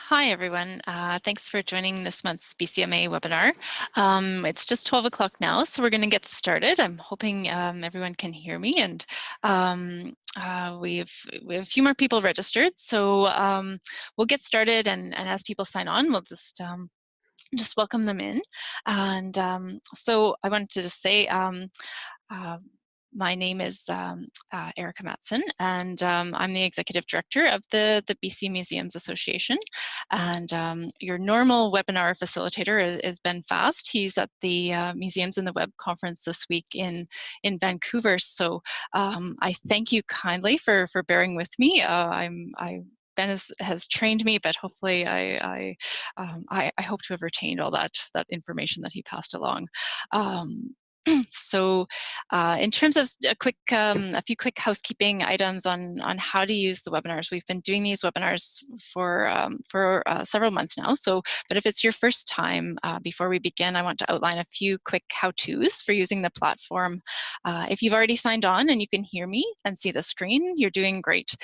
Hi, everyone. Thanks for joining this month's BCMA webinar. It's just 12 o'clock now, so we're going to get started. I'm hoping everyone can hear me, and we have a few more people registered, so we'll get started, and as people sign on, we'll just welcome them in. And so I wanted to just say, my name is Erica Matson, and I'm the Executive Director of the BC Museums Association. And your normal webinar facilitator is Ben Fast. He's at the Museums in the Web conference this week in Vancouver. So I thank you kindly for bearing with me. Ben has trained me, but hopefully I hope to have retained all that information that he passed along. So in terms of a few quick housekeeping items on how to use the webinars, we've been doing these webinars for several months now. So, but if it's your first time, before we begin, I want to outline a few quick how-tos for using the platform. If you've already signed on and you can hear me and see the screen, you're doing great.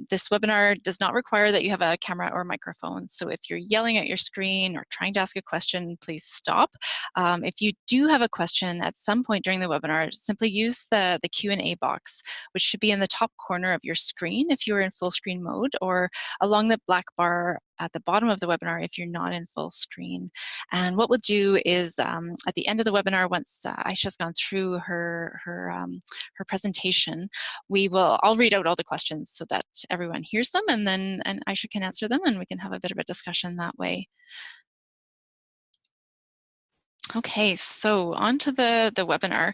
This webinar does not require that you have a camera or microphone. So if you're yelling at your screen or trying to ask a question, please stop. If you do have a question at some point during the webinar, simply use the Q&A box, which should be in the top corner of your screen if you're in full screen mode, or along the black bar at the bottom of the webinar if you're not in full screen. And what we'll do is at the end of the webinar, once Aisha's gone through her presentation, I'll read out all the questions so that everyone hears them, and then Aisha can answer them, and we can have a bit of a discussion that way. Okay, so on to the webinar,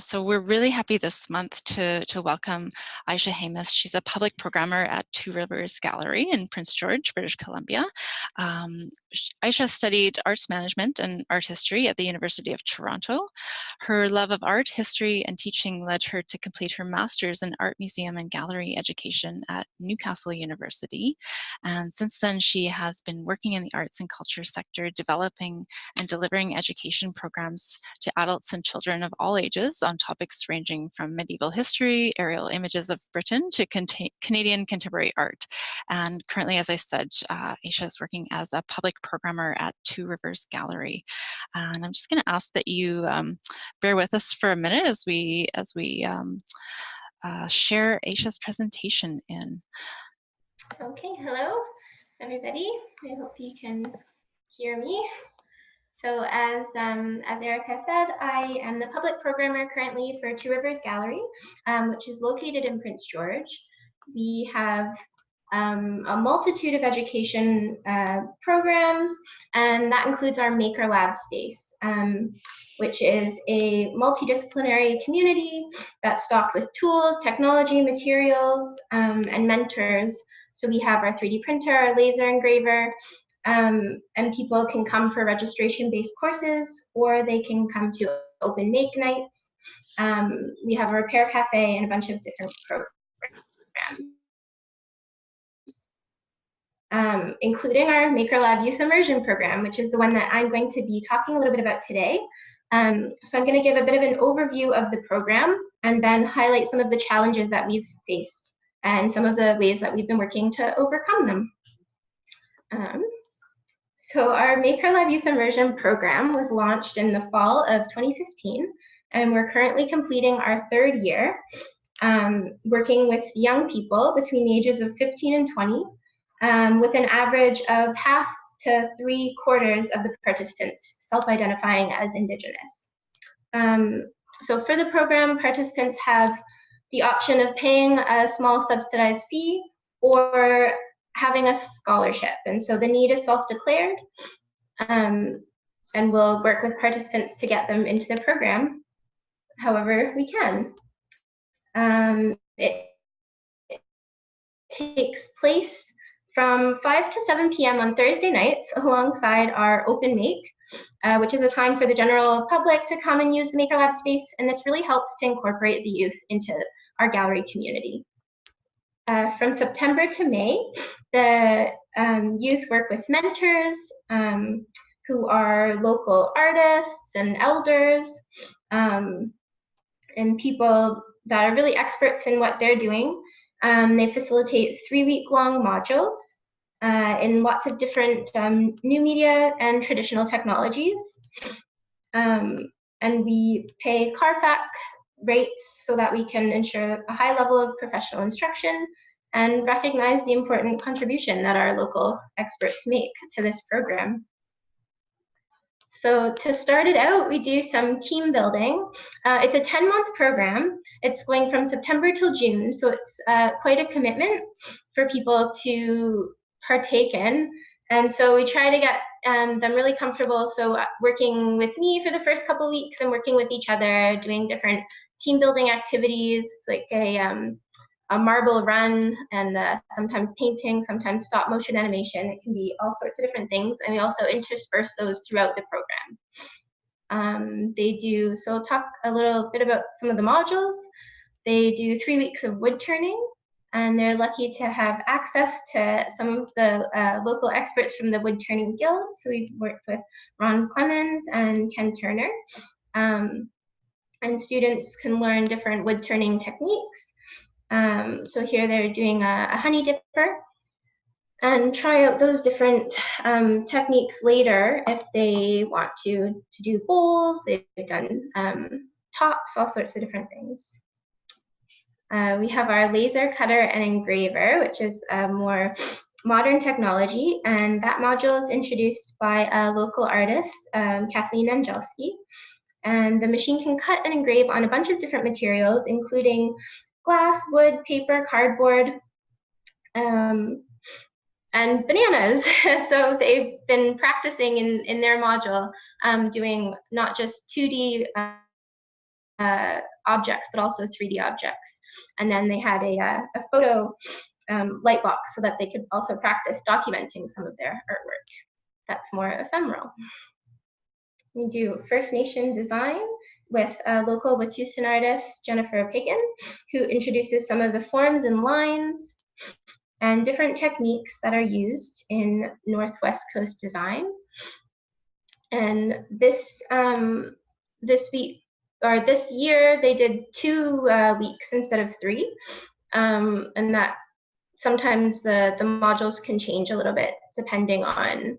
so we're really happy this month to welcome Aisha Hamis. She's a public programmer at Two Rivers Gallery in Prince George, British Columbia. Aisha studied arts management and art history at the University of Toronto. Her love of art, history, and teaching led her to complete her master's in art museum and gallery education at Newcastle University. And since then, she has been working in the arts and culture sector, developing and delivering education programs to adults and children of all ages on topics ranging from medieval history, aerial images of Britain, to Canadian contemporary art. And currently, as I said, Aisha is working as a public programmer at Two Rivers Gallery. And I'm just going to ask that you bear with us for a minute as we share Aisha's presentation in. Okay, hello everybody. I hope you can hear me. So as Erica said, I am the public programmer currently for Two Rivers Gallery, which is located in Prince George. We have a multitude of education programs, and that includes our MakerLab space, which is a multidisciplinary community that's stocked with tools, technology, materials, and mentors. So we have our 3D printer, our laser engraver, and people can come for registration-based courses, or they can come to open make nights. We have a repair cafe and a bunch of different programs, including our MakerLab Youth Immersion program, which is the one that I'm going to be talking a little bit about today. So I'm going to give a bit of an overview of the program and then highlight some of the challenges that we've faced and some of the ways that we've been working to overcome them. So our MakerLab Youth Immersion program was launched in the fall of 2015, and we're currently completing our third year, working with young people between the ages of 15 and 20, with an average of half to 3/4 of the participants self-identifying as Indigenous. So for the program, participants have the option of paying a small subsidized fee or having a scholarship. And so the need is self-declared, and we'll work with participants to get them into the program however we can. It takes place from 5 to 7 p.m. on Thursday nights alongside our open make, which is a time for the general public to come and use the MakerLab space, and this really helps to incorporate the youth into our gallery community. From September to May, the youth work with mentors who are local artists and elders, and people that are really experts in what they're doing. They facilitate 3-week-long modules in lots of different new media and traditional technologies. And we pay CARFAC rates so that we can ensure a high level of professional instruction and recognize the important contribution that our local experts make to this program. So to start it out, we do some team building. It's a 10-month program. It's going from September till June, so it's quite a commitment for people to partake in. And so we try to get them really comfortable. So working with me for the first couple of weeks and working with each other, doing different team building activities like a marble run and sometimes painting, sometimes stop motion animation. It can be all sorts of different things. And we also intersperse those throughout the program. So I'll talk a little bit about some of the modules. They do 3 weeks of wood turning, and they're lucky to have access to some of the local experts from the Wood Turning Guild. So we've worked with Ron Clemens and Ken Turner. And students can learn different wood turning techniques. So here they're doing a honey dipper, and try out those different techniques later if they want to do bowls. They've done tops, all sorts of different things. We have our laser cutter and engraver, which is a more modern technology, and that module is introduced by a local artist, Kathleen Angelski. And the machine can cut and engrave on a bunch of different materials, including glass, wood, paper, cardboard, and bananas. So they've been practicing in their module, doing not just 2D objects, but also 3D objects. And then they had a photo light box so that they could also practice documenting some of their artwork. That's more ephemeral. We do First Nation design with a local Wet'suwet'en artist, Jennifer Piggin, who introduces some of the forms and lines and different techniques that are used in Northwest Coast design. And this year they did 2 weeks instead of 3, and that sometimes the modules can change a little bit depending on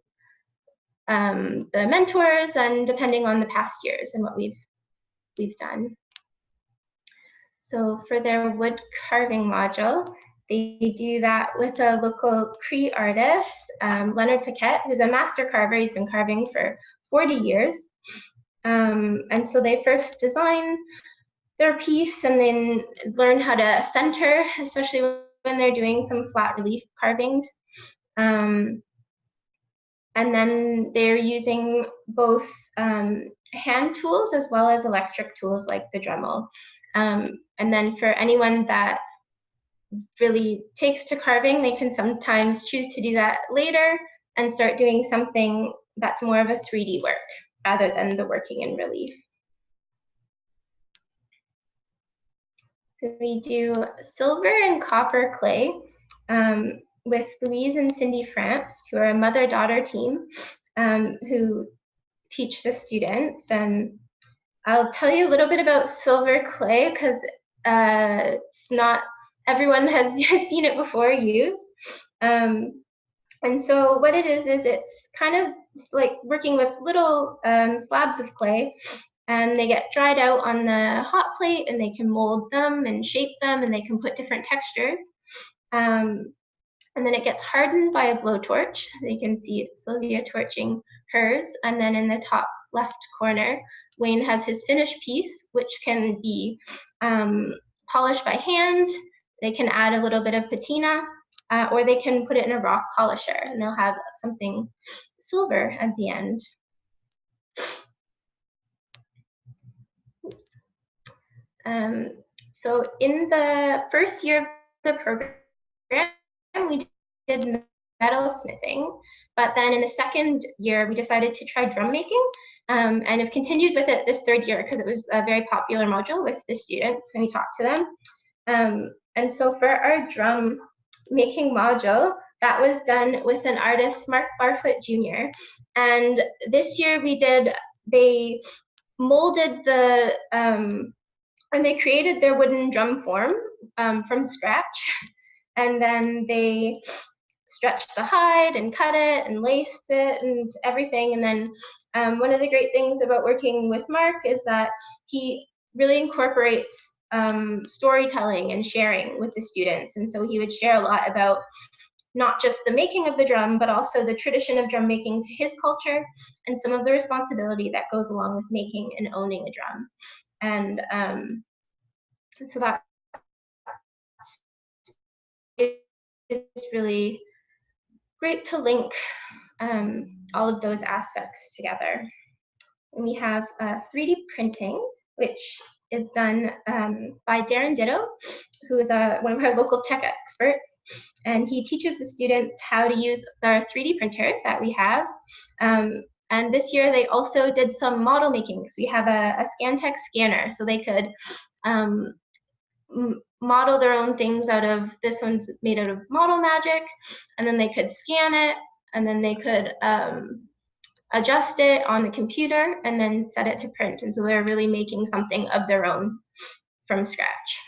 the mentors and depending on the past years and what we've done. So for their wood carving module, they do that with a local Cree artist, Leonard Paquette, who's a master carver. He's been carving for 40 years. And so they first design their piece and then learn how to center, especially when they're doing some flat relief carvings. And then they're using both hand tools as well as electric tools like the Dremel. And then for anyone that really takes to carving, they can sometimes choose to do that later and start doing something that's more of a 3D work rather than the working in relief. So we do silver and copper clay with Louise and Cindy France, who are a mother-daughter team who teach the students. And I'll tell you a little bit about silver clay because it's not everyone has seen it before used. And so what it is it's kind of like working with little slabs of clay, and they get dried out on the hot plate, and they can mold them and shape them, and they can put different textures. And then it gets hardened by a blowtorch. You can see Sylvia torching hers, and then in the top left corner, Wayne has his finished piece, which can be polished by hand. They can add a little bit of patina, or they can put it in a rock polisher, and they'll have something silver at the end. So in the first year of the program, we did metal smithing, but then in the second year, we decided to try drum making, and have continued with it this third year because it was a very popular module with the students, and we talked to them. And so for our drum making module, that was done with an artist, Mark Barfoot Jr. And this year they molded and they created their wooden drum form from scratch. And then they stretched the hide and cut it and laced it and everything. And then one of the great things about working with Mark is that he really incorporates storytelling and sharing with the students. And so he would share a lot about not just the making of the drum, but also the tradition of drum making to his culture and some of the responsibility that goes along with making and owning a drum. And so that is really great to link all of those aspects together. And we have 3D printing, which is done by Darren Ditto, who is one of our local tech experts. And he teaches the students how to use our 3D printer that we have. And this year they also did some model making. So we have a Scantech scanner, so they could model their own things out of, this one's made out of Model Magic, and then they could scan it, and then they could adjust it on the computer and then set it to print. And so they're really making something of their own from scratch,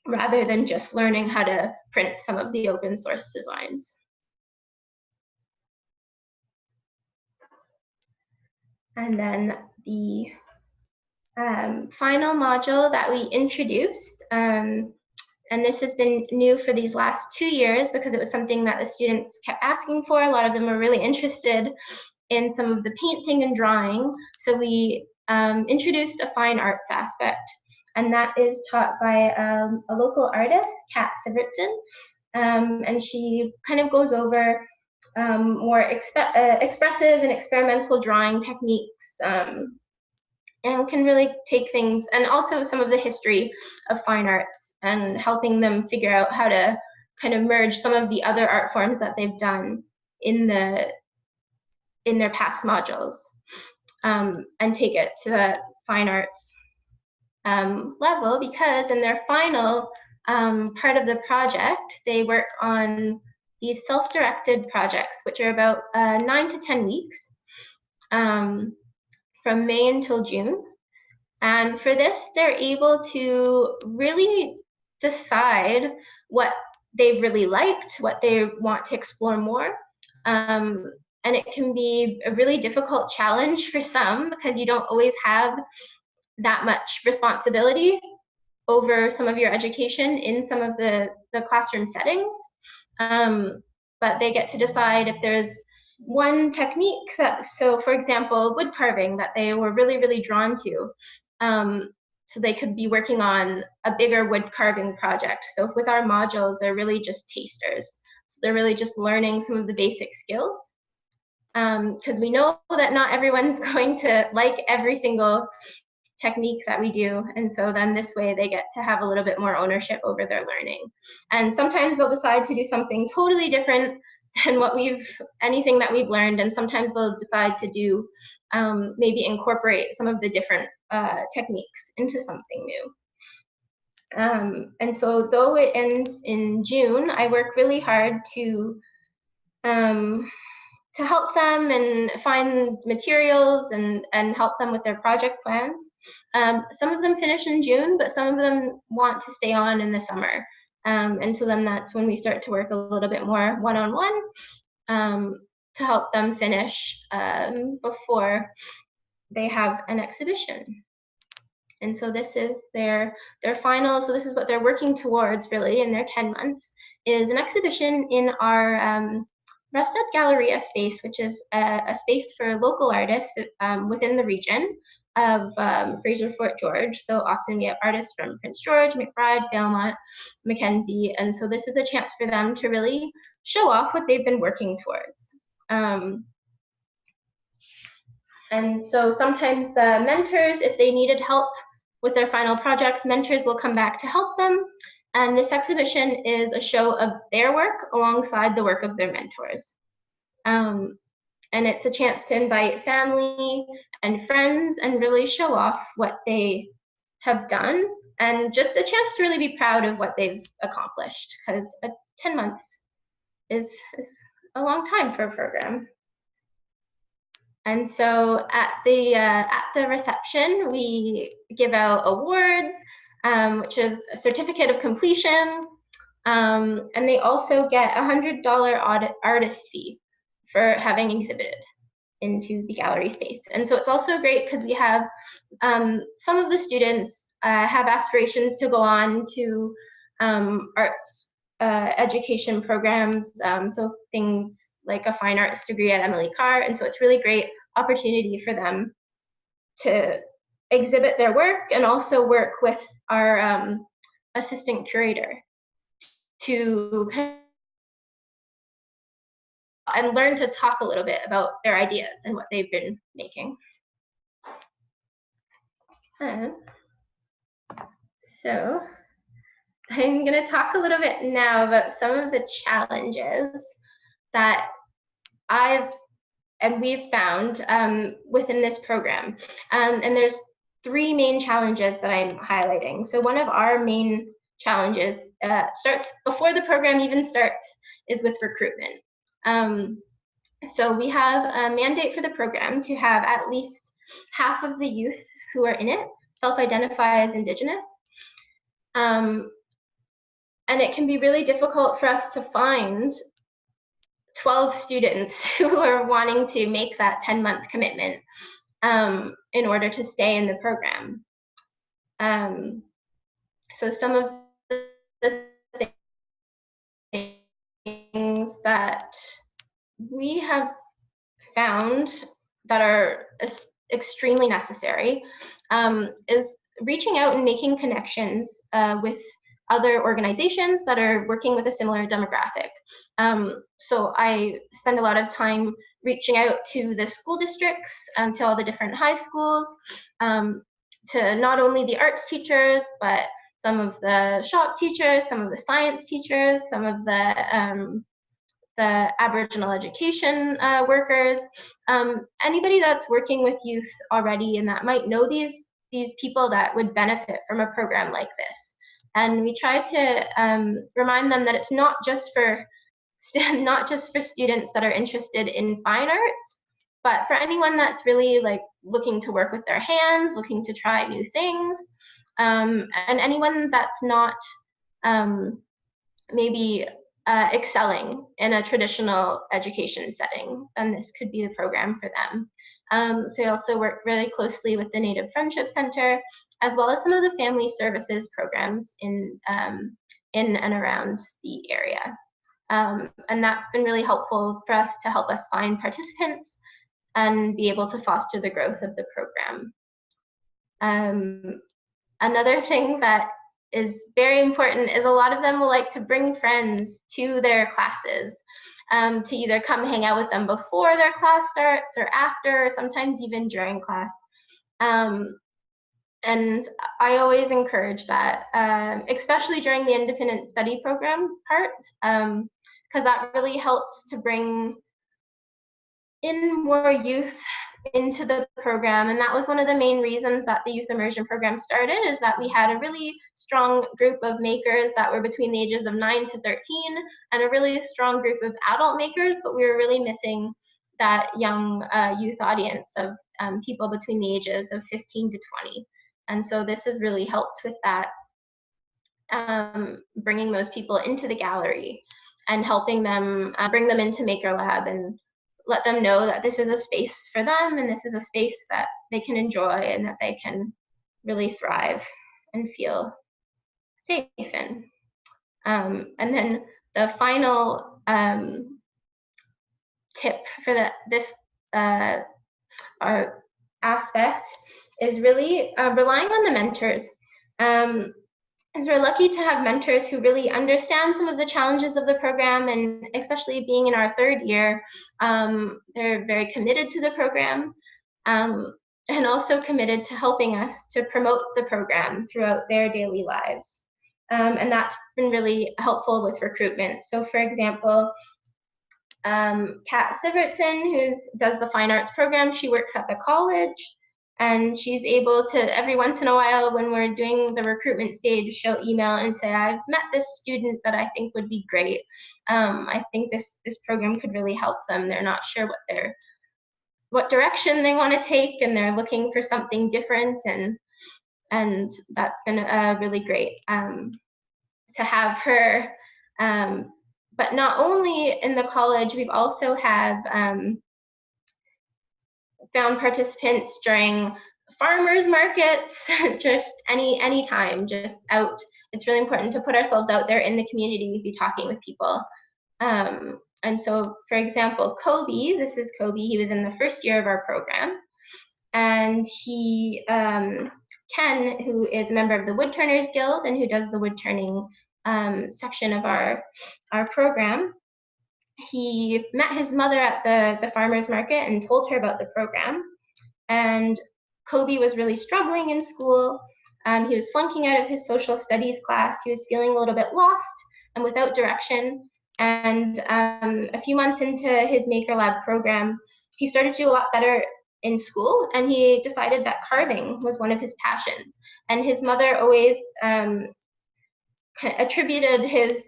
rather than just learning how to print some of the open source designs. And then the final module that we introduced, and this has been new for these last 2 years because it was something that the students kept asking for. A lot of them were really interested in some of the painting and drawing. So we introduced a fine arts aspect, and that is taught by a local artist, Kat Sivertson, and she kind of goes over more expressive and experimental drawing techniques, and can really take things, and also some of the history of fine arts, and helping them figure out how to kind of merge some of the other art forms that they've done in their past modules, and take it to the fine arts level, because in their final part of the project, they work on these self-directed projects, which are about 9 to 10 weeks, from May until June. And for this, they're able to really decide what they really liked, what they want to explore more. And it can be a really difficult challenge for some, because you don't always have that much responsibility over some of your education in some of the classroom settings. But they get to decide if there's one technique that, so for example, wood carving, that they were really, really drawn to. So they could be working on a bigger wood carving project. So with our modules, they're really just tasters. So they're really just learning some of the basic skills. Because we know that not everyone's going to like every single technique that we do, and so then this way they get to have a little bit more ownership over their learning. And sometimes they'll decide to do something totally different than anything that we've learned, and sometimes they'll decide to do maybe incorporate some of the different techniques into something new. And so though it ends in June, I work really hard to help them and find materials and help them with their project plans. Some of them finish in June, but some of them want to stay on in the summer. And so then that's when we start to work a little bit more one-on-one to help them finish before they have an exhibition. And so this is their final, so this is what they're working towards really in their 10 months, is an exhibition in our Rustad Galleria space, which is a space for local artists within the region of Fraser Fort George. So often we have artists from Prince George, McBride, Valemount, Mackenzie, and so this is a chance for them to really show off what they've been working towards. And so sometimes the mentors, if they needed help with their final projects, mentors will come back to help them. And this exhibition is a show of their work alongside the work of their mentors. And it's a chance to invite family and friends and really show off what they have done, and just a chance to really be proud of what they've accomplished, because 10 months is a long time for a program. And so at the reception, we give out awards, which is a certificate of completion, And they also get a $100 artist fee for having exhibited into the gallery space. And so it's also great because we have some of the students have aspirations to go on to arts education programs, so things like a fine arts degree at Emily Carr, and so it's really great opportunity for them to exhibit their work and also work with our assistant curator to and learn to talk a little bit about their ideas and what they've been making. So I'm going to talk a little bit now about some of the challenges that we've found within this program. And there's three main challenges that I'm highlighting. So one of our main challenges starts before the program even starts, is with recruitment. So we have a mandate for the program to have at least half of the youth who are in it self-identify as Indigenous. And it can be really difficult for us to find 12 students who are wanting to make that 10-month commitment in order to stay in the program. So some of the things that we have found that are extremely necessary is reaching out and making connections with other organizations that are working with a similar demographic. So I spend a lot of time reaching out to the school districts, to all the different high schools, to not only the arts teachers, but some of the shop teachers, some of the science teachers, some of the Aboriginal education workers, anybody that's working with youth already and that might know these people that would benefit from a program like this. And we try to remind them that it's not just for students that are interested in fine arts, but for anyone that's really like looking to work with their hands, looking to try new things, and anyone that's not maybe excelling in a traditional education setting, then this could be the program for them. So we also work really closely with the Native Friendship Center, as well as some of the family services programs in and around the area. And that's been really helpful for us to help us find participants and be able to foster the growth of the program. Another thing that is very important is a lot of them will like to bring friends to their classes, to either come hang out with them before their class starts or after, or sometimes even during class. And I always encourage that, especially during the independent study program part, because that really helps to bring in more youth into the program. And that was one of the main reasons that the Youth Immersion program started, is that we had a really strong group of makers that were between the ages of 9 to 13 and a really strong group of adult makers, but we were really missing that young youth audience of people between the ages of 15 to 20. And so this has really helped with that, bringing those people into the gallery and helping them bring them into MakerLab and let them know that this is a space for them and this is a space that they can enjoy and that they can really thrive and feel safe in. And then the final tip for this our aspect is really relying on the mentors. As we're lucky to have mentors who really understand some of the challenges of the program, and especially being in our third year, they're very committed to the program and also committed to helping us to promote the program throughout their daily lives. And that's been really helpful with recruitment. So for example, Kat Sivertson, who does the fine arts program, she works at the college. And she's able to, every once in a while when we're doing the recruitment stage, she'll email and say, I've met this student that I think would be great. I think this program could really help them. They're not sure what direction they want to take, and they're looking for something different. And that's been really great to have her But not only in the college, we've also have found participants during farmers markets, just any time, just out. It's really important to put ourselves out there in the community, be talking with people. And so, for example, Kobe, this is Kobe, he was in the first year of our program, and he, Ken, who is a member of the Woodturners Guild and who does the woodturning section of our program, he met his mother at the farmer's market and told her about the program. And Kobe was really struggling in school. He was flunking out of his social studies class. He was feeling a little bit lost and without direction. And a few months into his MakerLab program, he started to do a lot better in school, and he decided that carving was one of his passions. And his mother always attributed his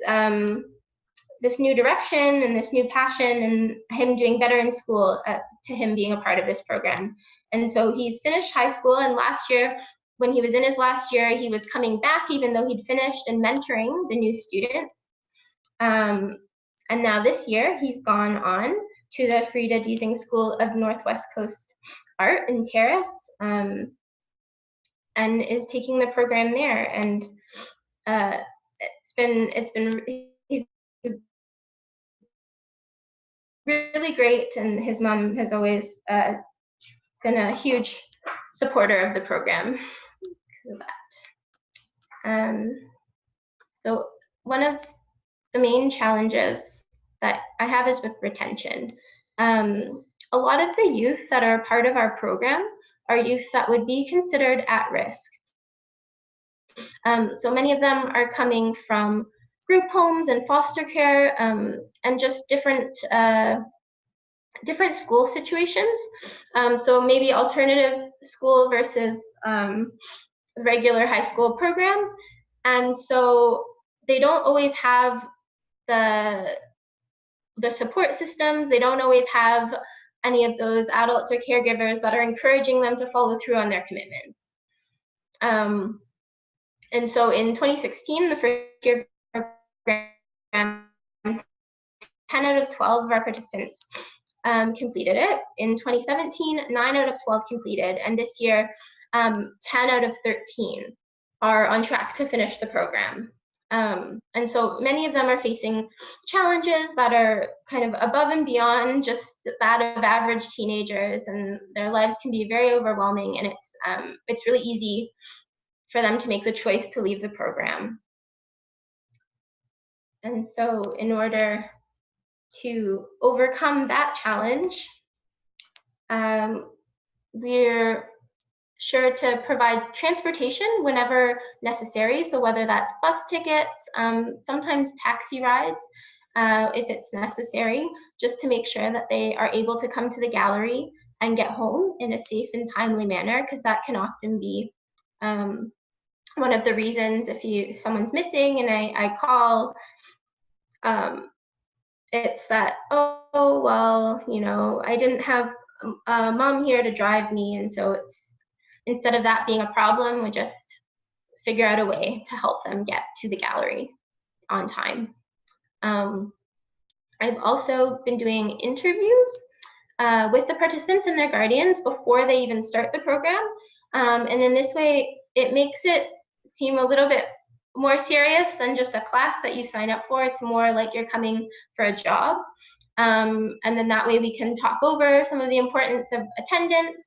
this new direction and this new passion and him doing better in school to him being a part of this program. And so he's finished high school, and last year, when he was in his last year, he was coming back even though he'd finished and mentoring the new students. And now this year, he's gone on to the Frida Deasing School of Northwest Coast Art in Terrace, and is taking the program there. And he's really great, and his mom has always been a huge supporter of the program. So one of the main challenges that I have is with retention. A lot of the youth that are part of our program are youth that would be considered at risk. So many of them are coming from group homes and foster care, and just different school situations. So maybe alternative school versus regular high school program. And so they don't always have the support systems. They don't always have any of those adults or caregivers that are encouraging them to follow through on their commitments. And so in 2016, the first year program, 10 out of 12 of our participants completed it. In 2017, 9 out of 12 completed, and this year, 10 out of 13 are on track to finish the program. And so many of them are facing challenges that are kind of above and beyond just that of average teenagers, and their lives can be very overwhelming, and it's really easy for them to make the choice to leave the program. And so in order to overcome that challenge, we're sure to provide transportation whenever necessary. So whether that's bus tickets, sometimes taxi rides, if it's necessary, just to make sure that they are able to come to the gallery and get home in a safe and timely manner, because that can often be one of the reasons if someone's missing and I call, it's that, oh, well, I didn't have mom here to drive me, and so it's, instead of that being a problem, we just figure out a way to help them get to the gallery on time. I've also been doing interviews with the participants and their guardians before they even start the program. And in this way, it makes it seem a little bit more serious than just a class that you sign up for. It's more like you're coming for a job. And then that way we can talk over some of the importance of attendance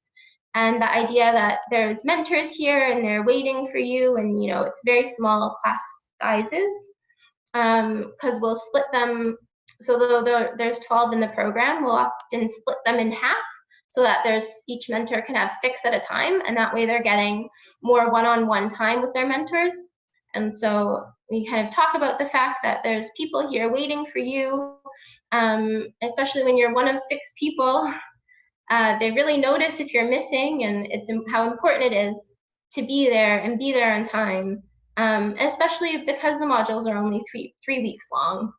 and the idea that there's mentors here and they're waiting for you, and it's very small class sizes, because we'll split them. So though there's 12 in the program, we'll often split them in half so that each mentor can have 6 at a time, and that way they're getting more one-on-one time with their mentors. And so we kind of talk about the fact that there's people here waiting for you, especially when you're one of 6 people. They really notice if you're missing, and it's how important it is to be there and be there on time, especially because the modules are only 3 weeks long.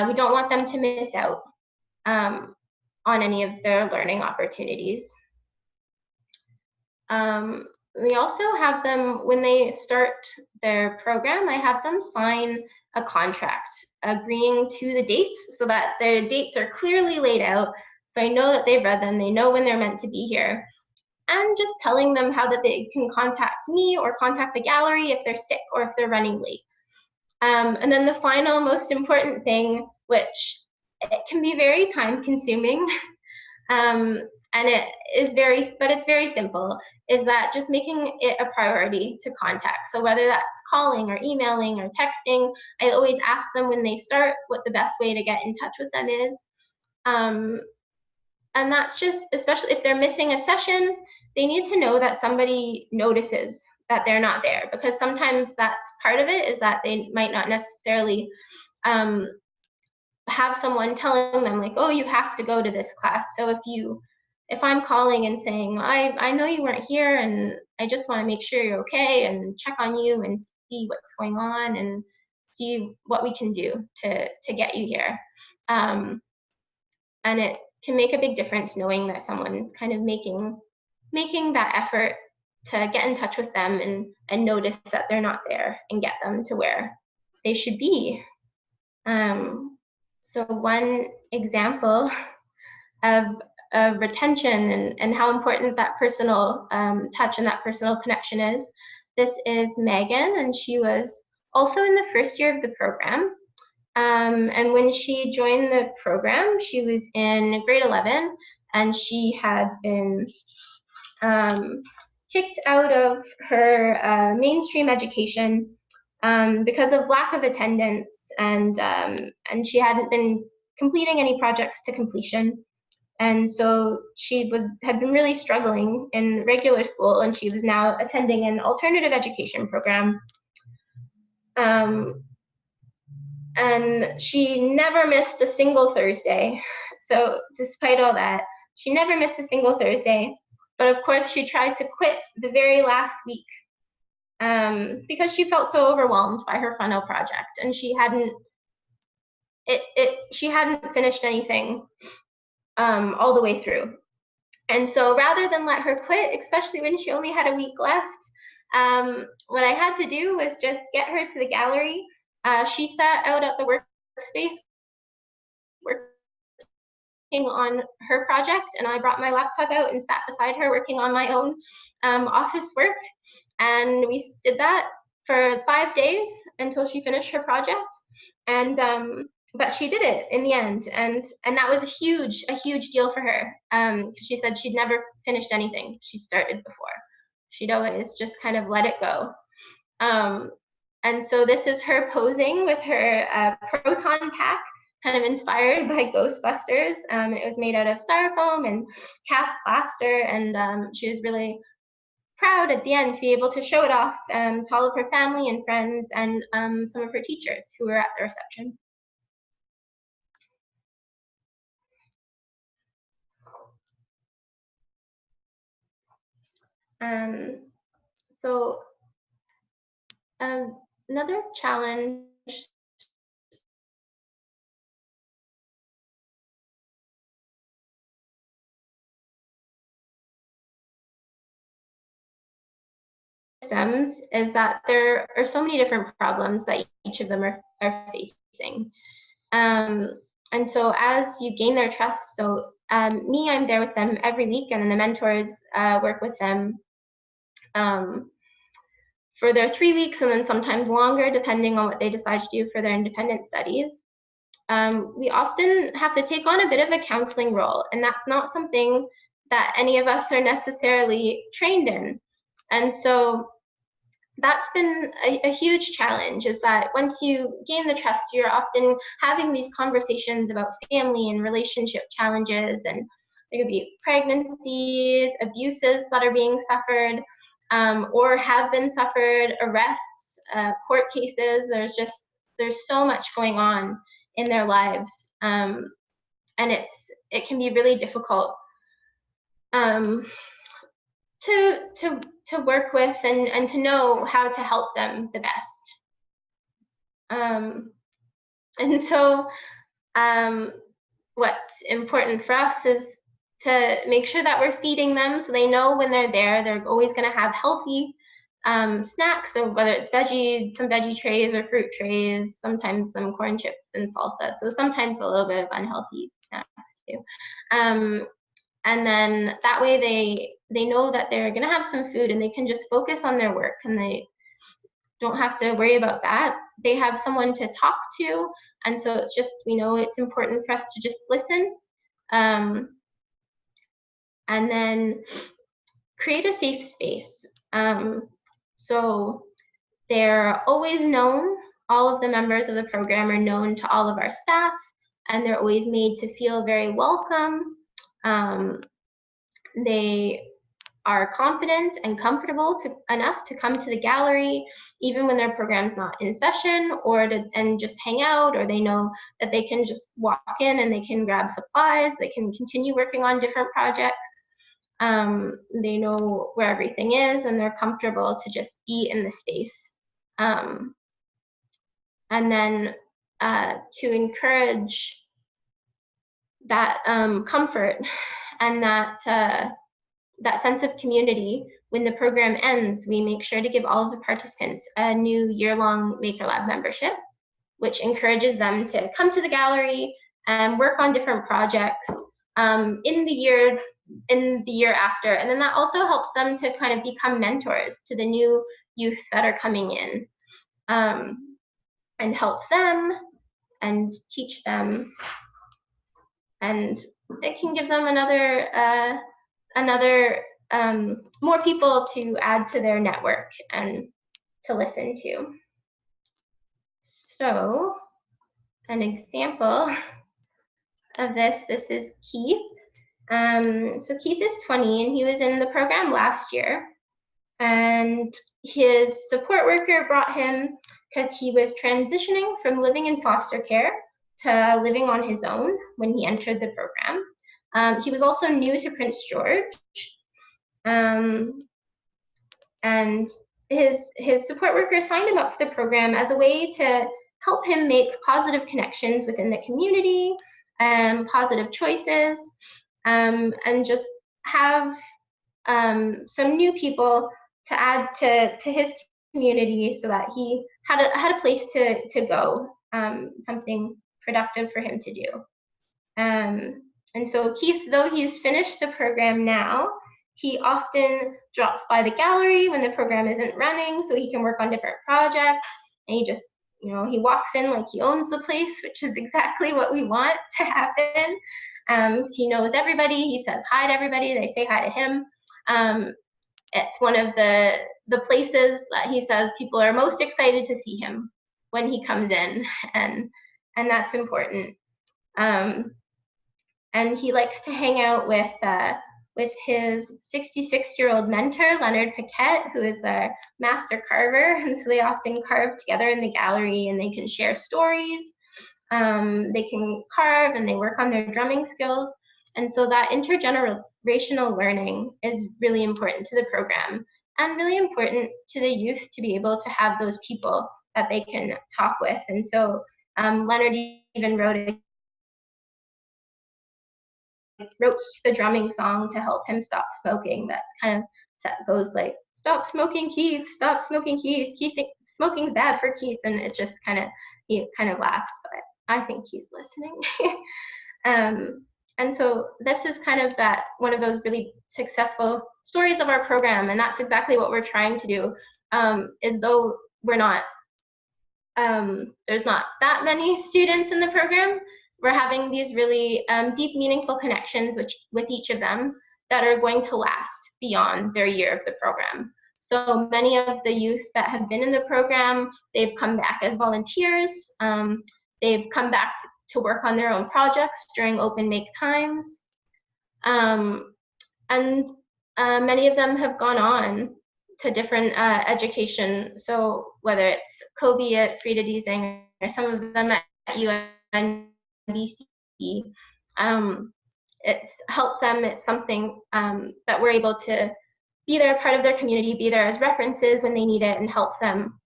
We don't want them to miss out on any of their learning opportunities. we also have them, when they start their program, I have them sign a contract agreeing to the dates so that their dates are clearly laid out. So I know that they've read them, they know when they're meant to be here. And just telling them how that they can contact me or contact the gallery if they're sick or if they're running late. And then the final most important thing, which it can be very time consuming, and it's very simple, is that just making it a priority to contact. So whether that's calling or emailing or texting, I always ask them when they start what the best way to get in touch with them is. And that's just, especially if they're missing a session, they need to know that somebody notices that they're not there, because sometimes that's part of it, is that they might not necessarily have someone telling them like, oh, you have to go to this class. So if I'm calling and saying, I know you weren't here and I just want to make sure you're okay and check on you and see what's going on and see what we can do to get you here. And it can make a big difference knowing that someone's kind of making that effort to get in touch with them and notice that they're not there and get them to where they should be. So one example of retention and how important that personal touch and that personal connection is, this is Megan, and she was also in the first year of the program. And when she joined the program, she was in grade 11, and she had been kicked out of her mainstream education because of lack of attendance, and she hadn't been completing any projects to completion. And so she had been really struggling in regular school, and she was now attending an alternative education program. And she never missed a single Thursday. So despite all that, she never missed a single Thursday. But of course, she tried to quit the very last week because she felt so overwhelmed by her final project, and she hadn't finished anything all the way through. And so rather than let her quit, especially when she only had a week left, what I had to do was just get her to the gallery. She sat out at the workspace working on her project, and I brought my laptop out and sat beside her working on my own office work. And we did that for 5 days until she finished her project. And but she did it in the end, and that was a huge deal for her. She said she'd never finished anything she started before. She'd always just kind of let it go. And so this is her posing with her proton pack, kind of inspired by Ghostbusters. It was made out of styrofoam and cast plaster, and she was really proud at the end to be able to show it off to all of her family and friends and some of her teachers who were at the reception. So another challenge systems is that there are so many different problems that each of them are facing. And so as you gain their trust, so me, I'm there with them every week, and then the mentors work with them for their 3 weeks, and then sometimes longer, depending on what they decide to do for their independent studies. We often have to take on a bit of a counseling role, and that's not something that any of us are necessarily trained in. And so that's been a huge challenge, is that once you gain the trust, you're often having these conversations about family and relationship challenges, and there could be pregnancies, abuses that are being suffered or have been suffered, arrests, court cases. There's so much going on in their lives, and it can be really difficult to work with and to know how to help them the best. And so what's important for us is to make sure that we're feeding them, so they know when they're there, they're always going to have healthy snacks. So whether it's some veggie trays or fruit trays, sometimes some corn chips and salsa. So sometimes a little bit of unhealthy snacks too. And then that way they know that they're going to have some food and they can just focus on their work, and they don't have to worry about that. They have someone to talk to, and so it's just, we know it's important for us to just listen, and then create a safe space. So they're always known, all of the members of the program are known to all of our staff, and they're always made to feel very welcome. They are confident and comfortable enough to come to the gallery, even when their program's not in session, and just hang out, or they know that they can just walk in and they can grab supplies, they can continue working on different projects. They know where everything is, and they're comfortable to just be in the space. And then to encourage that comfort and that sense of community, when the program ends, we make sure to give all of the participants a new year-long MakerLab membership, which encourages them to come to the gallery and work on different projects in the year after. And then that also helps them to kind of become mentors to the new youth that are coming in, and help them and teach them, and it can give them more people to add to their network and to listen to. So an example of this is Keith. So Keith is 20 and he was in the program last year, and his support worker brought him because he was transitioning from living in foster care to living on his own when he entered the program. He was also new to Prince George, and his support worker signed him up for the program as a way to help him make positive connections within the community, positive choices, and just have some new people to add to his community, so that he had a place to go, something productive for him to do. And so Keith, though he's finished the program now, he often drops by the gallery when the program isn't running so he can work on different projects. And he just, he walks in like he owns the place, which is exactly what we want to happen. He knows everybody. He says hi to everybody. They say hi to him. It's one of the places that he says people are most excited to see him when he comes in, and that's important. And he likes to hang out with his 66-year-old mentor, Leonard Paquette, who is a master carver. And so they often carve together in the gallery, and they can share stories. They can carve and they work on their drumming skills. And so that intergenerational learning is really important to the program, and really important to the youth to be able to have those people that they can talk with. And so Leonard even wrote the drumming song to help him stop smoking. That's kind of goes like, "Stop smoking, Keith. Stop smoking, Keith. Smoking's bad for Keith." And it just he kind of laughs, but I think he's listening. And so this is kind of one of those really successful stories of our program, and that's exactly what we're trying to do. Is though we're not, there's not that many students in the program, we're having these really deep, meaningful connections with each of them that are going to last beyond their year of the program. So many of the youth that have been in the program, they've come back as volunteers. They've come back to work on their own projects during open make times. And many of them have gone on to different education. So whether it's Kobe at Frida Deasing, or some of them at UNBC, it's helped them. It's something that we're able to be there, part of their community, be there as references when they need it, and help them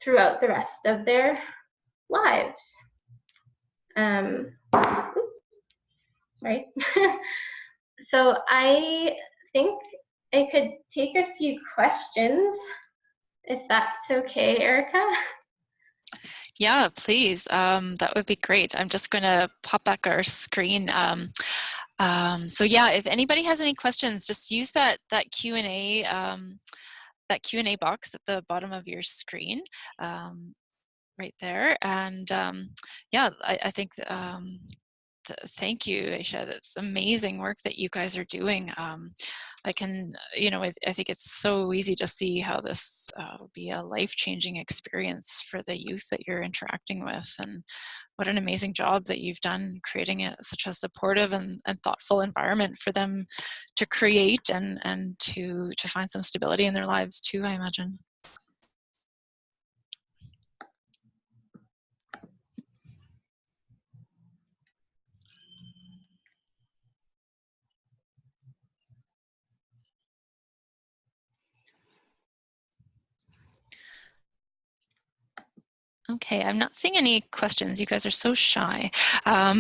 throughout the rest of their lives. Oops, sorry. So I think I could take a few questions, if that's okay, Erica. Yeah, please. That would be great. I'm just going to pop back our screen. So yeah, if anybody has any questions, just use that Q&A box at the bottom of your screen, right there. And yeah, I think thank you, Aisha. That's amazing work that you guys are doing. I can, I think it's so easy to see how this will be a life-changing experience for the youth that you're interacting with, and what an amazing job that you've done creating such a supportive and thoughtful environment for them to create and to find some stability in their lives too, I imagine. Okay, I'm not seeing any questions. You guys are so shy. I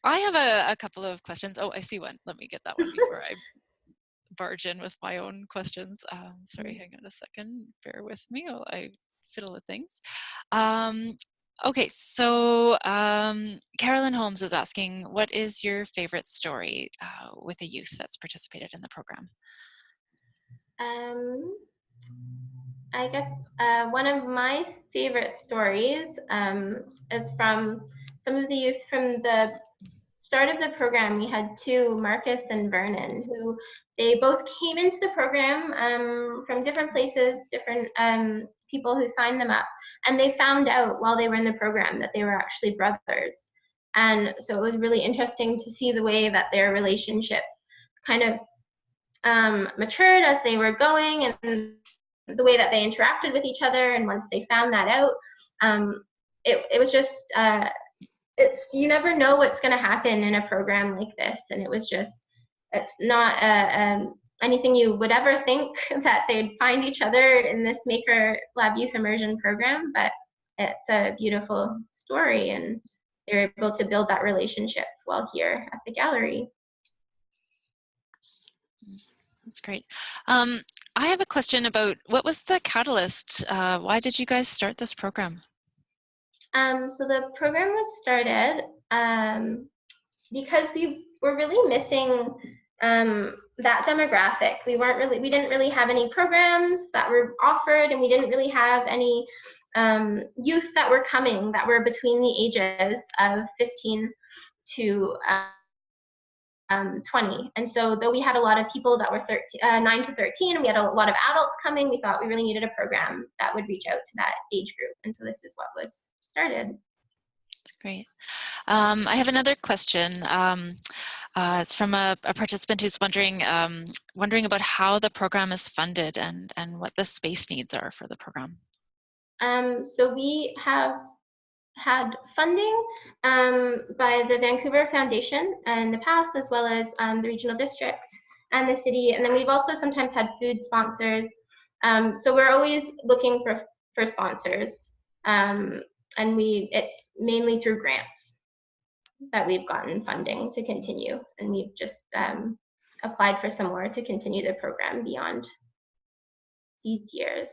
have a couple of questions. Oh, I see one. Let me get that one before I barge in with my own questions. Sorry, hang on a second. Bear with me while I fiddle with things. Okay, so Carolyn Holmes is asking, what is your favorite story with a youth that's participated in the program? I guess one of my favorite stories is from some of the youth from the start of the program. We had two, Marcus and Vernon, who they both came into the program from different places, different people who signed them up, and they found out while they were in the program that they were actually brothers. And so it was really interesting to see the way that their relationship kind of matured as they were going, and the way that they interacted with each other. And once they found that out, it was just you never know what's going to happen in a program like this, and it's not anything you would ever think that they'd find each other in this MakerLab Youth Immersion program, but it's a beautiful story, and they're able to build that relationship while here at the gallery. That's great. I have a question about what was the catalyst? Why did you guys start this program? So the program was started because we were really missing that demographic. We didn't really have any programs that were offered, and we didn't really have any youth that were coming that were between the ages of 15 to 20. And so though we had a lot of people that were 9 to 13, and we had a lot of adults coming, we thought we really needed a program that would reach out to that age group. And so this is what was started. That's great. I have another question. It's from a participant who's wondering about how the program is funded and what the space needs are for the program. So we have had funding by the Vancouver Foundation in the past, as well as the regional district and the city. And then we've also sometimes had food sponsors. So we're always looking for sponsors. And it's mainly through grants that we've gotten funding to continue. And we've just applied for some more to continue the program beyond these years.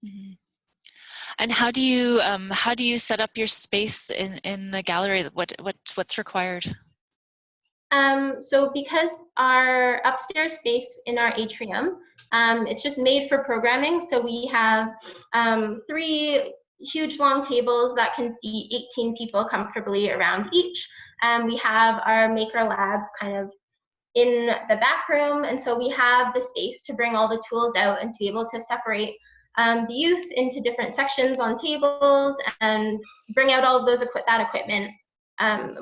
Mm-hmm. And how do you set up your space in the gallery? What's required? So because our upstairs space in our atrium, it's just made for programming. So we have 3 huge long tables that can seat 18 people comfortably around each. We have our MakerLab kind of in the back room, and so we have the space to bring all the tools out and to be able to separate the youth into different sections on tables and bring out all of that equipment.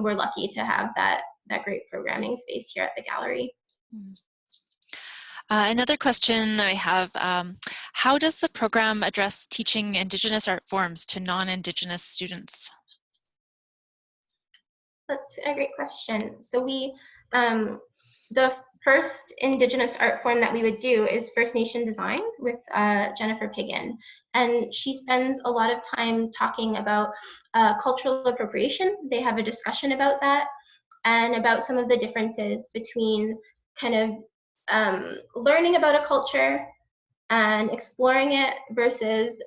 We're lucky to have that great programming space here at the gallery. Another question that I have, how does the program address teaching Indigenous art forms to non-Indigenous students? That's a great question. So the first Indigenous art form that we would do is First Nation design with Jennifer Piggin. And she spends a lot of time talking about cultural appropriation. They have a discussion about that. and about some of the differences between kind of learning about a culture and exploring it versus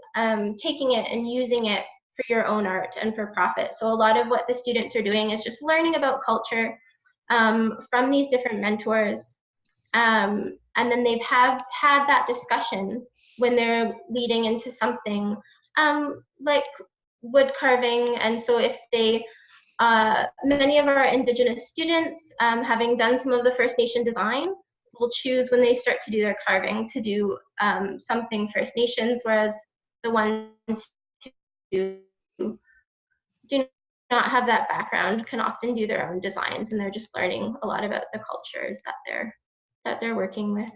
taking it and using it for your own art and for profit. So a lot of what the students are doing is just learning about culture from these different mentors. And then they've had that discussion when they're leading into something like wood carving. And so if they, many of our Indigenous students, having done some of the First Nation design, will choose when they start to do their carving to do something First Nations, whereas the ones who do not have that background can often do their own designs, and they're just learning a lot about the cultures that they're working with.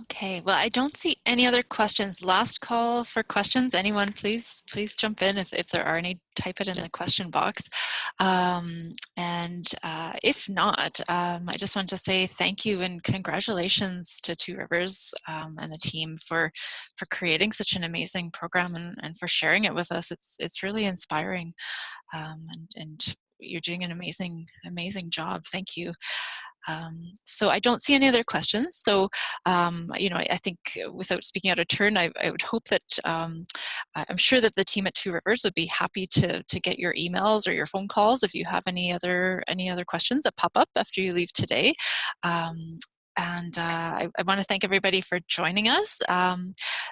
Okay, well, I don't see any other questions. Last call for questions. Anyone, please jump in if there are any, type it in the question box. If not, I just want to say thank you and congratulations to Two Rivers and the team for creating such an amazing program and for sharing it with us. It's really inspiring, and you're doing an amazing job. Thank you. So I don't see any other questions. So, I think without speaking out of turn, I would hope that I'm sure that the team at Two Rivers would be happy to get your emails or your phone calls if you have any other questions that pop up after you leave today. I want to thank everybody for joining us.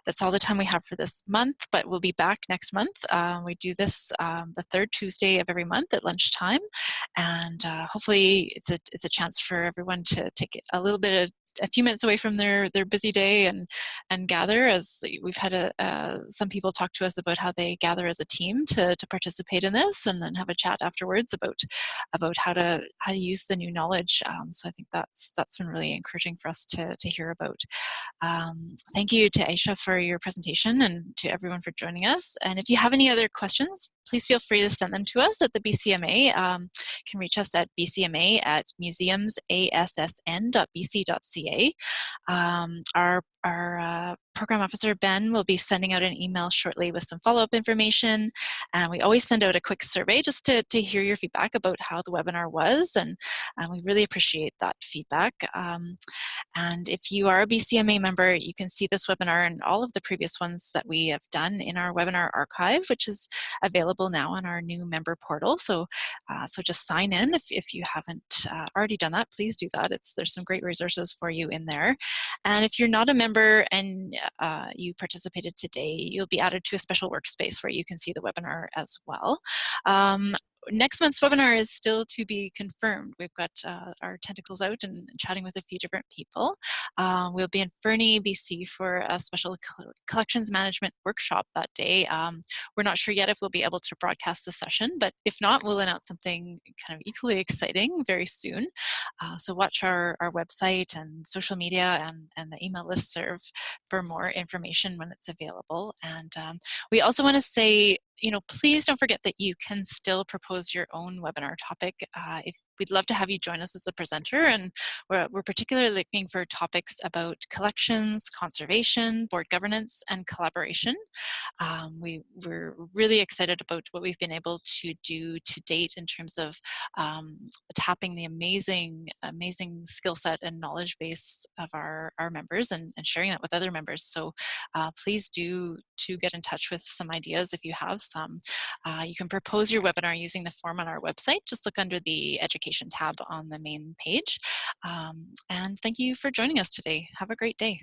That's all the time we have for this month, but we'll be back next month. We do this the third Tuesday of every month at lunchtime, and hopefully it's a chance for everyone to take a few minutes away from their busy day and gather, as we've had some people talk to us about how they gather as a team to participate in this, and then have a chat afterwards about how to use the new knowledge. So I think that's been really encouraging for us to hear about. Thank you to Aisha for your presentation, and to everyone for joining us. And if you have any other questions, please feel free to send them to us at the BCMA. You can reach us at bcma@museumsassn.bc.ca. Our program officer, Ben, will be sending out an email shortly with some follow-up information. And we always send out a quick survey just to hear your feedback about how the webinar was. And we really appreciate that feedback. And if you are a BCMA member, you can see this webinar and all of the previous ones that we have done in our webinar archive, which is available now on our new member portal. So just sign in if you haven't already done that. Please do that. There's some great resources for you in there. And if you're not a member and you participated today, you'll be added to a special workspace where you can see the webinar as well. Next month's webinar is still to be confirmed. We've got our tentacles out and chatting with a few different people. We'll be in Fernie, BC for a special collections management workshop that day. We're not sure yet if we'll be able to broadcast the session, but if not, we'll announce something kind of equally exciting very soon. So watch our website and social media and the email listserv for more information when it's available. And we also want to say, please don't forget that you can still propose your own webinar topic. We'd love to have you join us as a presenter, and we're particularly looking for topics about collections, conservation, board governance, and collaboration. We're really excited about what we've been able to do to date in terms of tapping the amazing skill set and knowledge base of our members and sharing that with other members. So please do get in touch with some ideas if you have some. You can propose your webinar using the form on our website. Just look under the education tab on the main page. And thank you for joining us today. Have a great day.